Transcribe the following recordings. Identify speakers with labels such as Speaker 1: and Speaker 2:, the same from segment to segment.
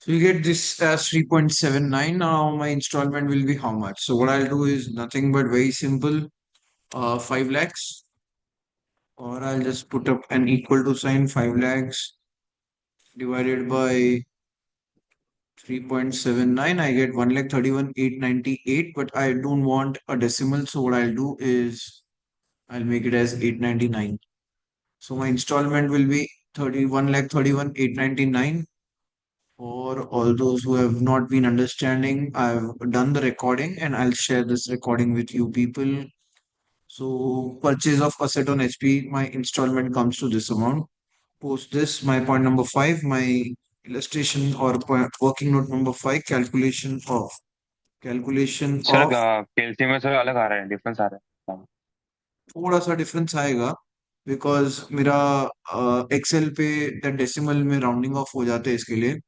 Speaker 1: So you get this as 3.79. Now my installment will be how much? So what I'll do is nothing but very simple. 5 lakhs, or I'll just put up an equal to sign. 5 lakhs divided by 3.79. I get 1 lakh 31,898, but I don't want a decimal. So what I'll do is I'll make it as 899. So my installment will be 31 lakh 31,899. For all those who have not been understanding, I've done the recording and I'll share this recording with you people. So purchase of asset on HP, my installment comes to this amount. Post this, my point number five, my illustration or working note number five, calculation
Speaker 2: sir
Speaker 1: of
Speaker 2: KLC में sir अलग आ रहा है, difference आ रहा है।
Speaker 1: थोड़ा सा difference आएगा because मेरा एक्सेल पे द डेसिमल में राउंडिंग ऑफ हो जाते हैं इसके लिए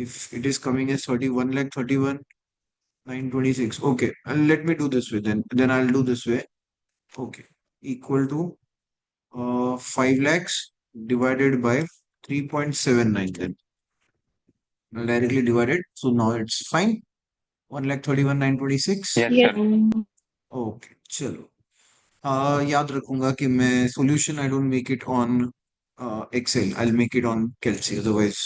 Speaker 1: if it is coming as 31 lakh 31,926. Okay, let me do this way then I'll do this way. Okay, equal to 5 lakhs divided by 3.79. Then I'll directly divide it, so now it's fine. 1 lakh 31,926.
Speaker 2: Yes
Speaker 3: Yes.
Speaker 2: Sir.
Speaker 1: Okay चलो। याद रखूंगा कि मैं solution I don't make it on Excel, I make it on calci, otherwise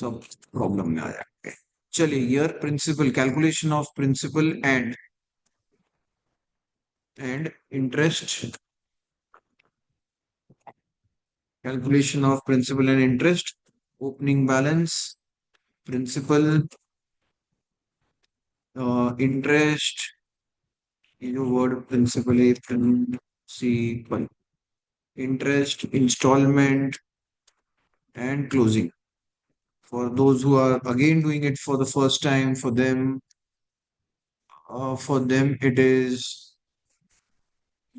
Speaker 1: सब problem में आ जाएंगे। चलिए, year principal, calculation of principal and interest, calculation of principal and interest, opening balance, principal, interest, word principal, principal, interest, installment, and closing. For those who are again doing it for the first time, for them it is,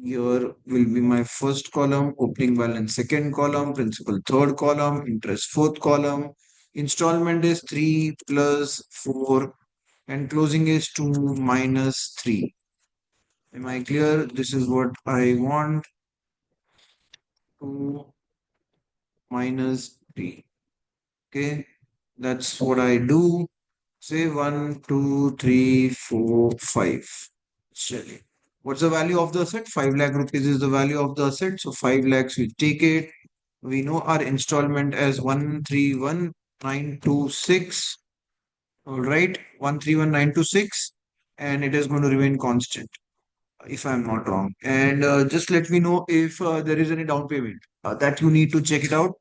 Speaker 1: here will be my first column, opening balance second column, principal third column, interest fourth column, installment is 3 plus 4, and closing is 2 minus 3. Am I clear? This is what I want. 2 minus 3. Okay, that's what I do. Say 1, 2, 3, 4, 5. Chali. What's the value of the asset? 5 lakh rupees is the value of the asset. So 5 lakhs, we take it. We know our installment as 131,926. All right, 131,926. And it is going to remain constant, if I'm not wrong. And just let me know if there is any down payment that you need to check it out.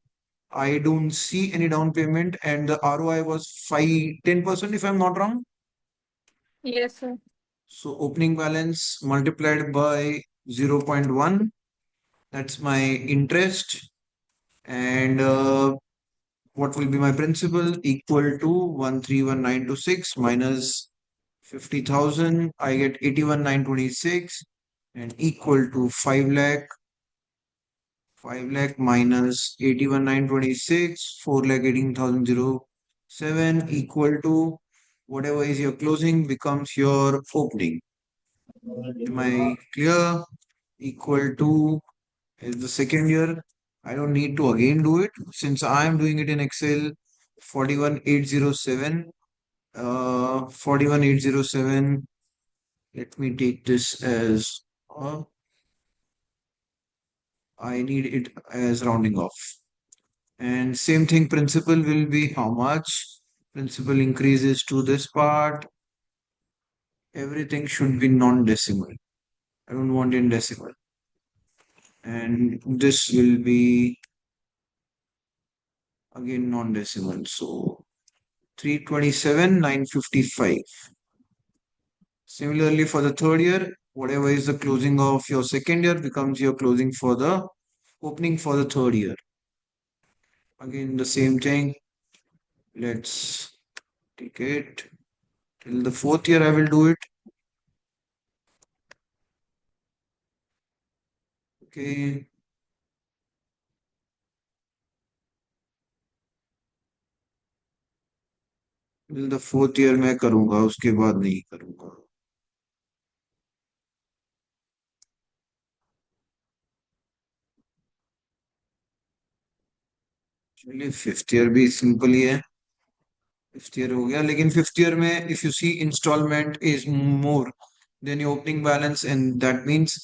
Speaker 1: I don't see any down payment, and the ROI was 10%, if I'm not wrong.
Speaker 3: Yes, sir.
Speaker 1: So opening balance multiplied by 0.1, that's my interest. And what will be my principal? Equal to 131,926 minus 50,000. I get 81,926, and equal to 5 lakh. 5 lakh minus 81,926, 4 lakh 18,007, equal to whatever is your closing becomes your opening. Am I clear? Equal to is the second year. I don't need to again do it since I am doing it in Excel. 41,807. 41,807. Let me take this as, I need it as rounding off. And same thing, principal will be how much? Principal increases to this part. Everything should be non-decimal. I don't want in decimal. And this will be again non-decimal. So 327,955. Similarly, for the third year, whatever is the closing of your second year becomes your closing for the opening for the third year. Again, the same thing. Let's take it till the fourth year. I will do it. Okay. Till the fourth year मैं करूंगा, उसके बाद नहीं करूंगा। चलिए, fifth year भी simple ही है। फिफ्थ ईयर हो गया, लेकिन फिफ्थ ईयर में if you see instalment is more than your opening balance and that means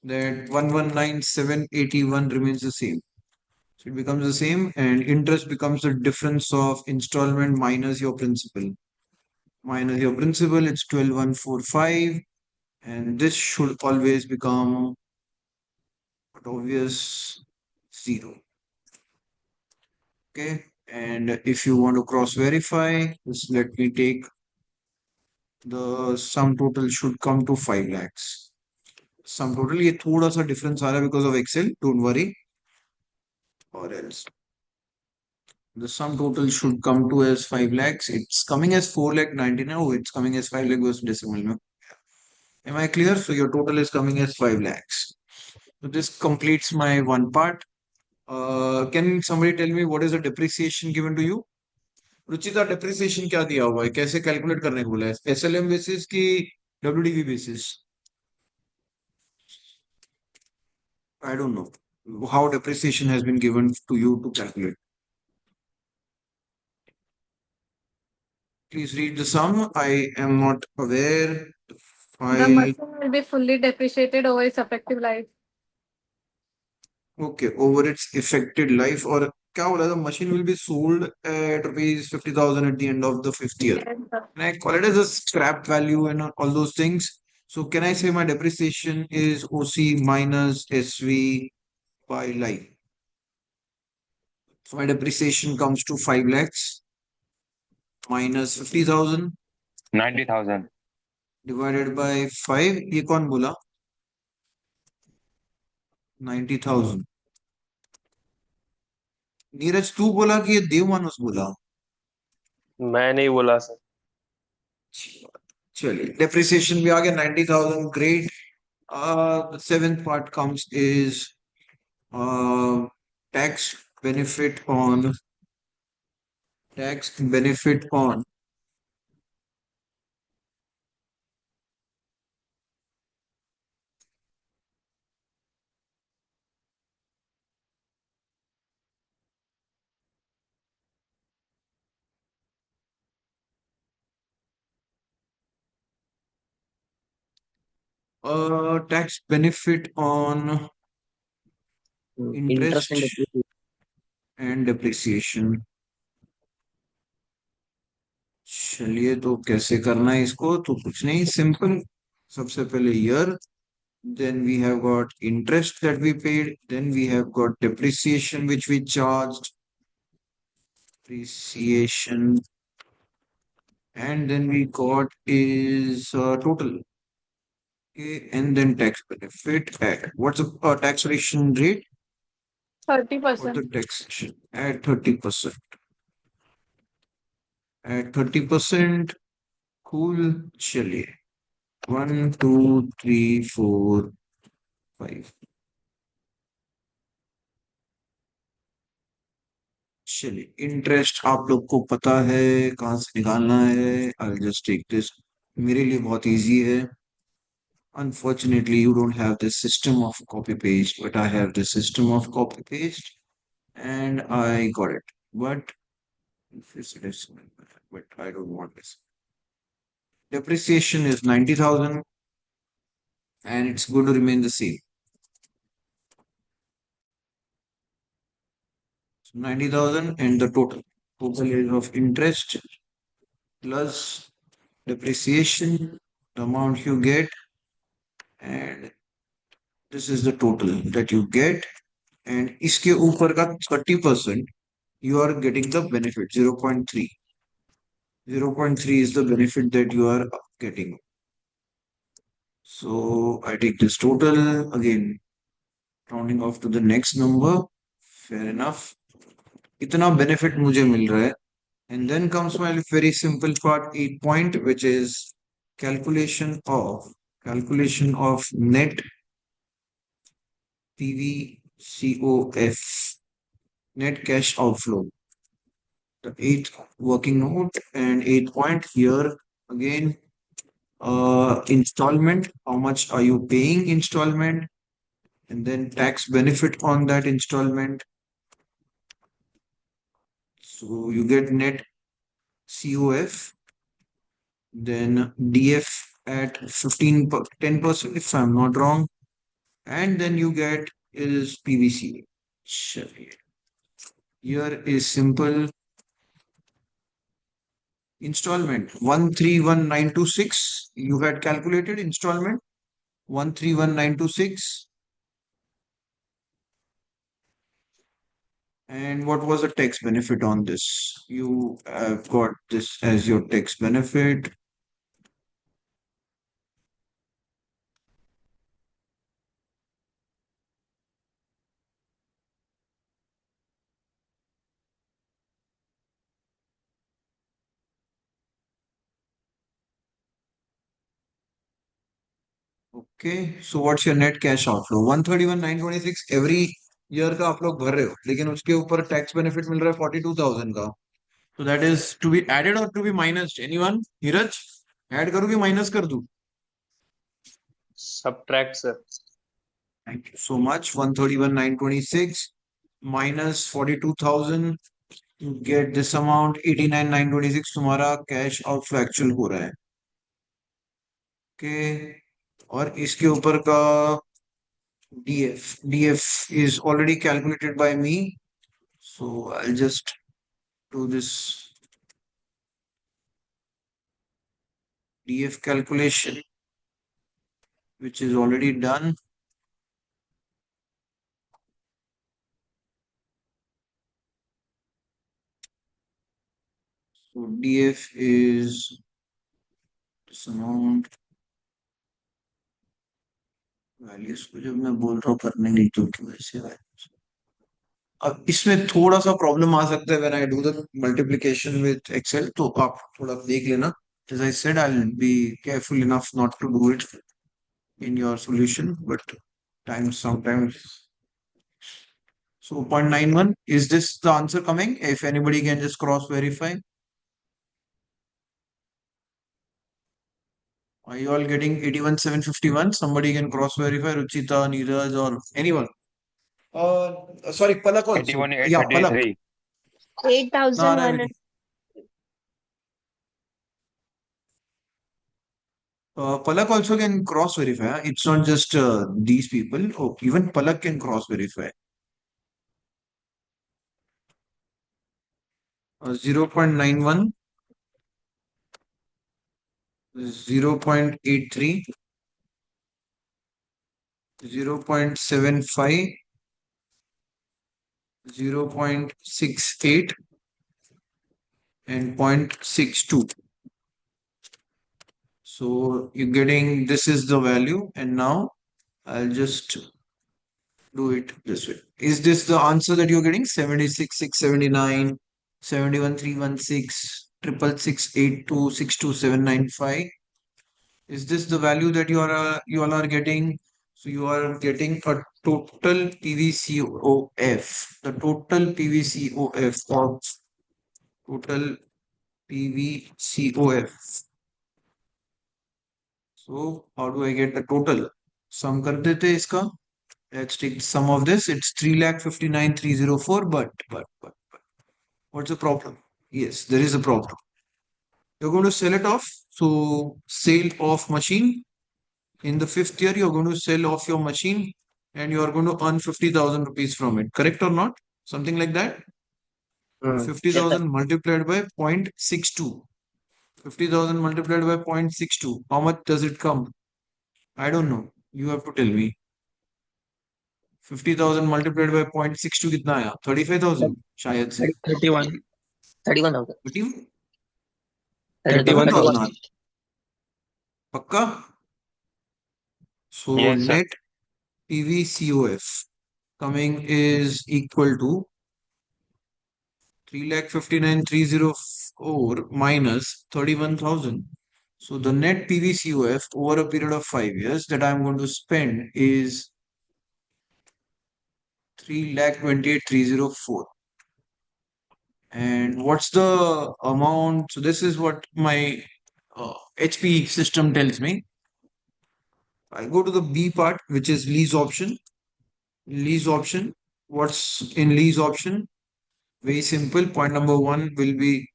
Speaker 1: that 119781 remains the same. So it becomes the same, and interest becomes the difference of installment minus your principal. Minus your principal, it's 12145, and this should always become obvious zero. Okay, and if you want to cross verify, just let me take the sum total should come to 5 lakhs. Sum total ये थोड़ा सा difference आ रहा है because of Excel, don't worry, or else the sum total should come to as 5 lakhs. It's coming as 4 lakh 99. Oh, it's coming as 5 lakh was decimal. No? Am I clear? So your total is coming as 5 lakhs. So this completes my one part. Can somebody tell me what is the depreciation given to you? Ruchita depreciation क्या दिया हुआ है, कैसे calculate करने को बोला है, SLM basis की WDV basis? I don't know how depreciation has been given to you to calculate. Please read the sum. I am not aware. The
Speaker 3: The
Speaker 1: file.
Speaker 3: machine will be fully depreciated over its effective life.
Speaker 1: Okay, over its effective life, or क्या बोला, the machine will be sold at rupees 50,000 at the end of the fifth year.
Speaker 3: Yes, sir.
Speaker 1: Can I call it as a scrap value and all those things? So can I say my depreciation is OC minus SV by life? So my depreciation comes to 5 lakhs minus 50,000
Speaker 2: 90,000.
Speaker 1: divided by 5. ये कौन बोला? 90,000. नीरज तू बोला कि ये देव मानुस बोला?
Speaker 4: मैं नहीं बोला सर।
Speaker 1: चलिए, depreciation भी आ गया 90,000. Great. The seventh part comes is tax benefit on tax benefit on tax benefit on
Speaker 4: interest and
Speaker 1: interest and depreciation. चलिए, तो कैसे करना है इसको, तो कुछ नहीं, सिंपल. सबसे पहले year, then we have got interest that we paid, then we have got depreciation which we charged, depreciation, and then we got is total. Okay, and then tax benefit at what's the taxation rate?
Speaker 3: 30%.
Speaker 1: The taxation at 30%. At 30%, cool. चलिए, 1 2 3 4 5. चलिए, interest आप लोग को पता है कहाँ से निकालना है. आई जस्ट टेक दिस, मेरे लिए बहुत इजी है. Unfortunately, you don't have this system of copy paste, but I have this system of copy paste, and I got it. But but I don't want this. Depreciation is 90,000, and it's going to remain the same. So 90,000 and the total is of interest plus depreciation, the amount you get, and this is the total that you get. And इसके ऊपर का 30% you are getting the benefit 0.3. 0.3 is the benefit that you are getting. So I take this total again, rounding off to the next number. Fair enough. इतना benefit मुझे मिल रहा है. And then comes my very simple part, 8 point, which is calculation of net PVCOF, net cash outflow. The eighth working note and 8 point here again. Installment, how much are you paying installment, and then tax benefit on that installment. So you get net COF, then DF at 10%, if I'm not wrong, and then you get is PVC. Here is simple installment 131926. You had calculated installment 131926. And what was the tax benefit on this? You have got this as your tax benefit. Okay, so what's your net cash outflow? 131,926 every year का आप लोग भर रहे हो, लेकिन उसके ऊपर tax benefit मिल रहा है 42,000 का. So that is to be added or to be minused? Anyone? Neeraj? Add करूँ कि minus कर दूँ?
Speaker 4: Subtract, sir.
Speaker 1: Thank you so much. 131,926 minus 42,000. You get this amount 89,926 तुम्हारा कैश आउटफ्लो एक्चुअल हो रहा है. ओके, और इसके ऊपर का DF is already calculated by me, so I'll just do this DF calculation, which is already done. So DF is this amount. Values को जब मैं बोल रहा हूँ करने नहीं तो क्यों ऐसे values? अब इसमें थोड़ा सा प्रॉब्लम आ सकता है when I do the multiplication with Excel, तो आप थोड़ा देख लेना. As I said, I'll be careful enough not to do it in your solution, but sometimes. So 0.91, is this the answer coming? If anybody can just cross verify. Are you all getting 81,751? Somebody can cross verify, Ruchita, Neeraj, or anyone. Sorry, Palak also.
Speaker 2: 81,
Speaker 1: Yeah, Palak.
Speaker 2: 833.
Speaker 1: No,
Speaker 5: 8,100.
Speaker 1: Palak also can cross verify. Huh? It's not just these people. Oh, even Palak can cross verify. 0.91, 0.83, 0.75, 0.68, and 0.62. So you're getting, this is the value, and now I'll just do it this way. Is this the answer that you're getting? 76,679, 71,316, 666,826, 62795. Is this the value that you all are getting? So you are getting a total PVCOF. The total PVCOF of total PVCOF. So how do I get the total? Sum कर देते इसका. Let's take sum of this. It's 3,59,304. But what's the problem? Yes, there is a problem. You're going to sell it off. So sale of machine. In the fifth year, you're going to sell off your machine and you are going to earn 50,000 rupees from it. Correct or not? Something like that. 50,000 multiplied by 0.62. 50,000 multiplied by 0.62. How much does it come? I don't know. You have to tell me. 50,000 multiplied by 0.62 कितना आया? 35,000 शायद से.
Speaker 5: 31,000.
Speaker 1: 31,000 आया. पक्का? So
Speaker 2: Yes, sir.
Speaker 1: net PVCOF coming is equal to 3,59,304 minus 31,000. So the net PVCOF over a period of 5 years that I'm going to spend is 3,28,304. And what's the amount? So this is what my HP system tells me. I go to the B part, which is lease option. Lease option. What's in lease option? Very simple. Point number one will be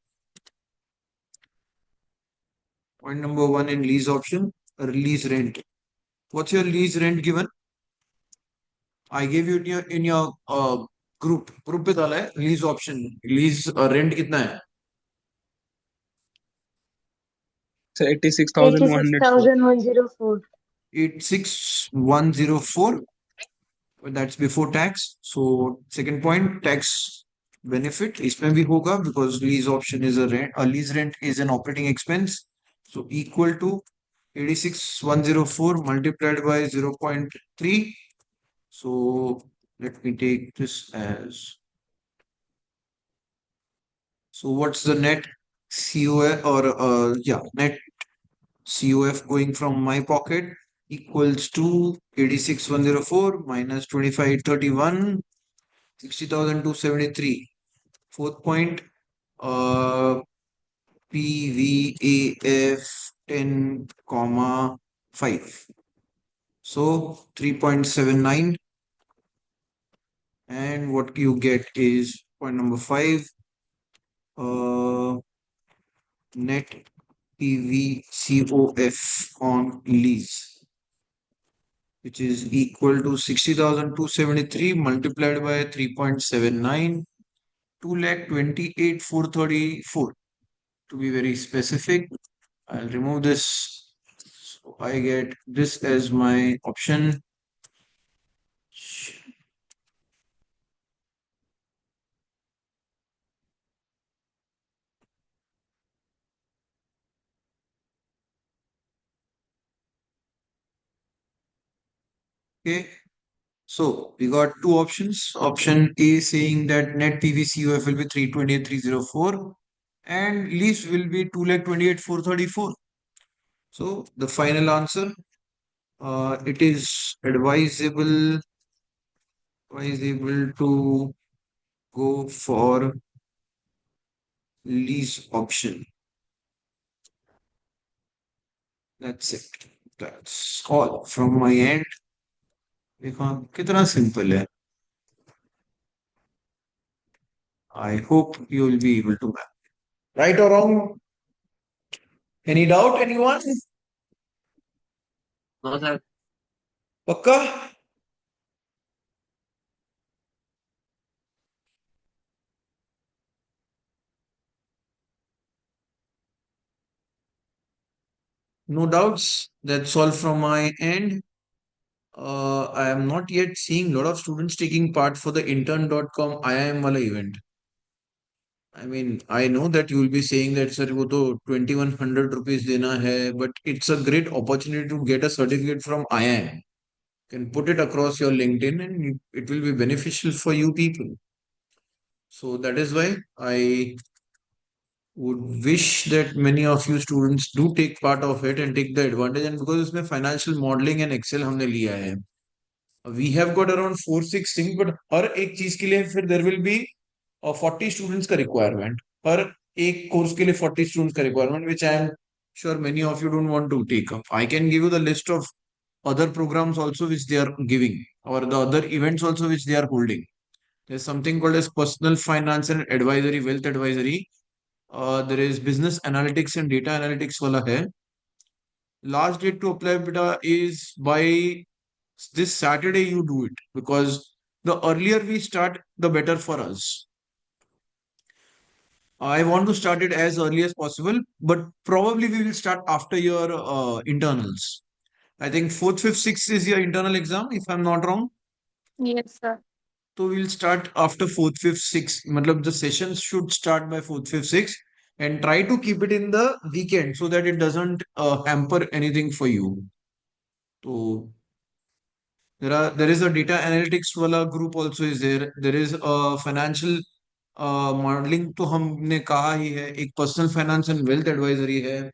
Speaker 1: Point number one in lease option, release rent. What's your lease rent given? I gave you in your group पे डाला है lease option. Lease rent कितना है?
Speaker 6: So 86,104.
Speaker 7: 86,104.
Speaker 1: 86,104. That's before tax. So second point, tax benefit इसमें भी होगा because lease option is a rent. A lease rent is an operating expense. So equal to 86,104 multiplied by 0.3. So let me take this as. So what's the net COF or net COF going from my pocket equals to 86,104 minus 25,831, 60,273. Fourth point, PVAF 10 comma 5. So 3.79, and what you get is point number 5, net PVCOF on lease, which is equal to 60,273 multiplied by 3.79, 2,28,434. To be very specific, I'll remove this. So I get this as my option. Okay. So we got two options. Option A saying that net PVCUF will be 328,304 and lease will be 2,28,434. So the final answer, it is advisable to go for lease option. That's it. That's all from my end. देखो कितना simple है. I hope you will be able to map. Right or wrong? Any doubt, anyone?
Speaker 5: No, sir.
Speaker 1: पक्का? No doubts. That's all from my end. I am not yet seeing a lot of students taking part for the intern.com IIM wala event. I mean, I know that you will be saying that sir, वो तो 2,100 rupees देना है, but it's a great opportunity to get a certificate from IIM. You can put it across your LinkedIn and it will be beneficial for you people. So that is why I would wish that many of you students do take part of it and take the advantage. And because इसमें financial modeling and Excel हमने लिया है, we have got around 4-6 things, but हर एक चीज के लिए फिर there will be 40 students का requirement. हर एक course के लिए 40 students का requirement, which I am sure many of you don't want to take up. I can give you the list of other programs also which they are giving, or the other events also which they are holding. There's something called as personal finance and advisory, wealth advisory. There is business analytics and data analytics wala hai. Last date to apply beta is by this Saturday. You do it because the earlier we start, the better for us. I want to start it as early as possible, but probably we will start after your internals. I think 4th, 5th, 6th is your internal exam, if I'm not wrong.
Speaker 3: Yes, sir.
Speaker 1: So we'll start after 4th, 5th, 6th. Matlab the sessions should start by 4th, 5th, 6th, and try to keep it in the weekend so that it doesn't hamper anything for you. So there is a data analytics wala group also is there. There is a financial modeling तो हमने कहा ही है. एक personal finance and wealth advisory है.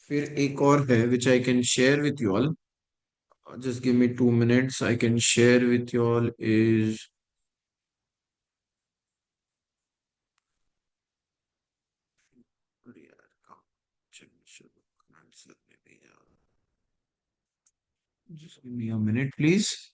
Speaker 1: फिर एक और है which I can share with you all. Just give me 2 minutes. I can share with you all is. Just give me a minute, please.